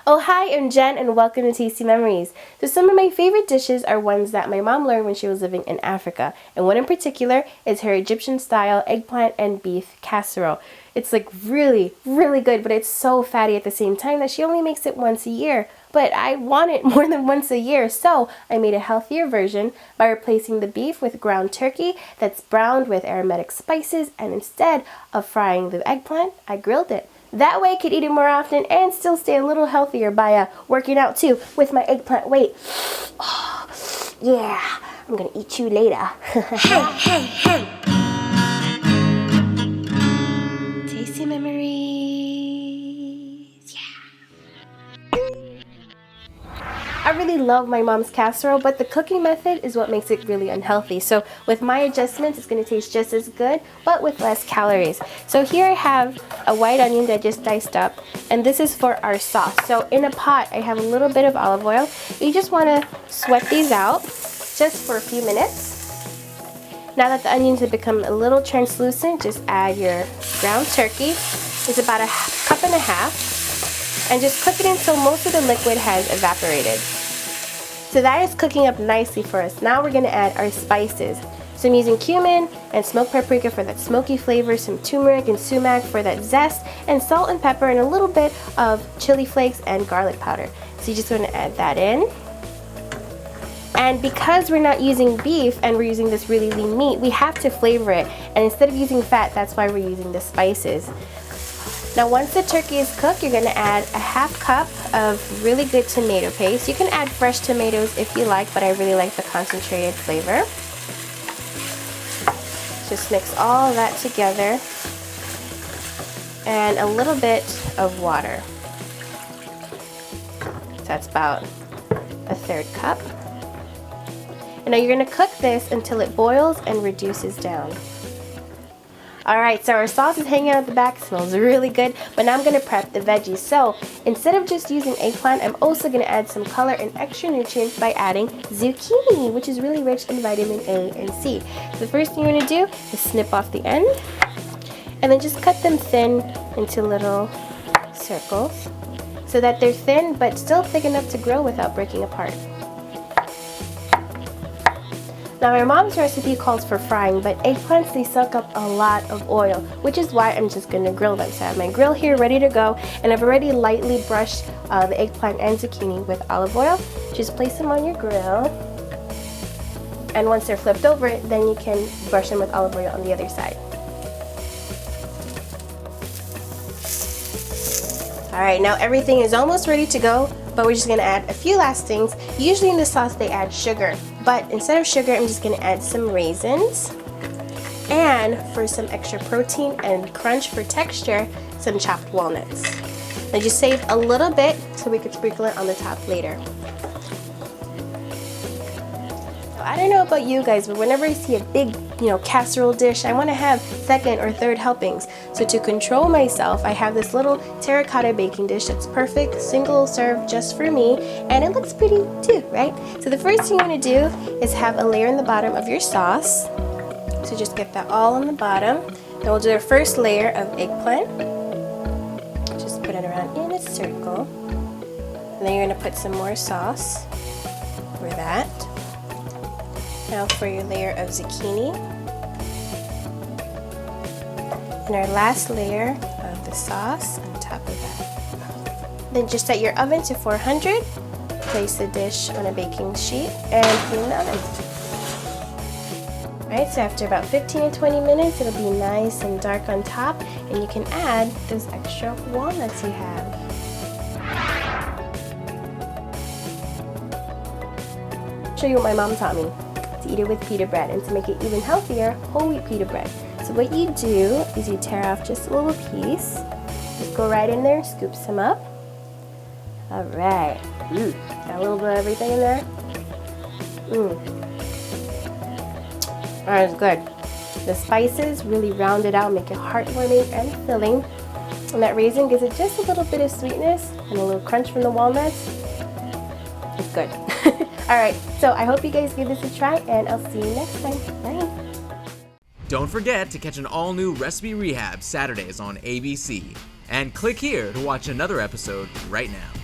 Oh hi, I'm Jen and welcome to Tasty Memories. So some of my favorite dishes are ones that my mom learned when she was living in Africa. And one in particular is her Egyptian style eggplant and beef casserole. It's like really good, but it's so fatty at the same time that she only makes it once a year. But I want it more than once a year, so I made a healthier version by replacing the beef with ground turkey that's browned with aromatic spices, and instead of frying the eggplant, I grilled it. That way I could eat it more often and still stay a little healthier by working out too with my eggplant weight. Oh, yeah, I'm gonna eat you later. Tasty memories. Yeah. I really love my mom's casserole, but the cooking method is what makes it really unhealthy. So with my adjustments, it's going to taste just as good, but with less calories. So here I have a white onion that I just diced up, and this is for our sauce. So in a pot, I have a little bit of olive oil. You just want to sweat these out just for a few minutes. Now that the onions have become a little translucent, just add your ground turkey. It's about a cup and a half, and just cook it until most of the liquid has evaporated. So that is cooking up nicely for us. Now we're going to add our spices. So I'm using cumin and smoked paprika for that smoky flavor, some turmeric and sumac for that zest, and salt and pepper and a little bit of chili flakes and garlic powder. So you're just going to add that in. And because we're not using beef and we're using this really lean meat, we have to flavor it. And instead of using fat, that's why we're using the spices. Now once the turkey is cooked, you're going to add a half cup of really good tomato paste. You can add fresh tomatoes if you like, but I really like the concentrated flavor. Just mix all that together. And a little bit of water. So that's about a third cup. And now you're going to cook this until it boils and reduces down. Alright, so our sauce is hanging out at the back, smells really good, but now I'm going to prep the veggies. So instead of just using eggplant, I'm also going to add some color and extra nutrients by adding zucchini, which is really rich in vitamin A and C. So the first thing you want to do is snip off the end, and then just cut them thin into little circles so that they're thin but still thick enough to grill without breaking apart. Now my mom's recipe calls for frying, but eggplants, they suck up a lot of oil, which is why I'm just going to grill them. So I have my grill here ready to go, and I've already lightly brushed the eggplant and zucchini with olive oil. Just place them on your grill, and once they're flipped over, then you can brush them with olive oil on the other side. Alright, now everything is almost ready to go, but we're just going to add a few last things. Usually in the sauce they add sugar, but instead of sugar I'm just going to add some raisins, and for some extra protein and crunch for texture, some chopped walnuts. I just saved a little bit so we could sprinkle it on the top later. I don't know about you guys, but whenever I see a big, casserole dish, I want to have second or third helpings. So to control myself, I have this little terracotta baking dish that's perfect, single serve just for me, and it looks pretty too, right? So the first thing you want to do is have a layer in the bottom of your sauce. So just get that all on the bottom. Then we'll do our first layer of eggplant. Just put it around in a circle. And then you're going to put some more sauce for that. Now for your layer of zucchini. And our last layer of the sauce on top of that. Then just set your oven to 400. Place the dish on a baking sheet and put it in the oven. Alright, so after about 15 to 20 minutes, it'll be nice and dark on top, and you can add those extra walnuts you have. I'll show you what my mom taught me. Eat it with pita bread, and to make it even healthier, whole wheat pita bread. So what you do is you tear off just a little piece, just go right in there, scoop some up. Alright, got a little bit of everything in there. Alright, it's good. The spices really round it out, make it heartwarming and filling, and that raisin gives it just a little bit of sweetness and a little crunch from the walnuts. It's good. Alright, so I hope you guys give this a try, and I'll see you next time. Bye! Don't forget to catch an all-new Recipe Rehab Saturdays on ABC. And click here to watch another episode right now.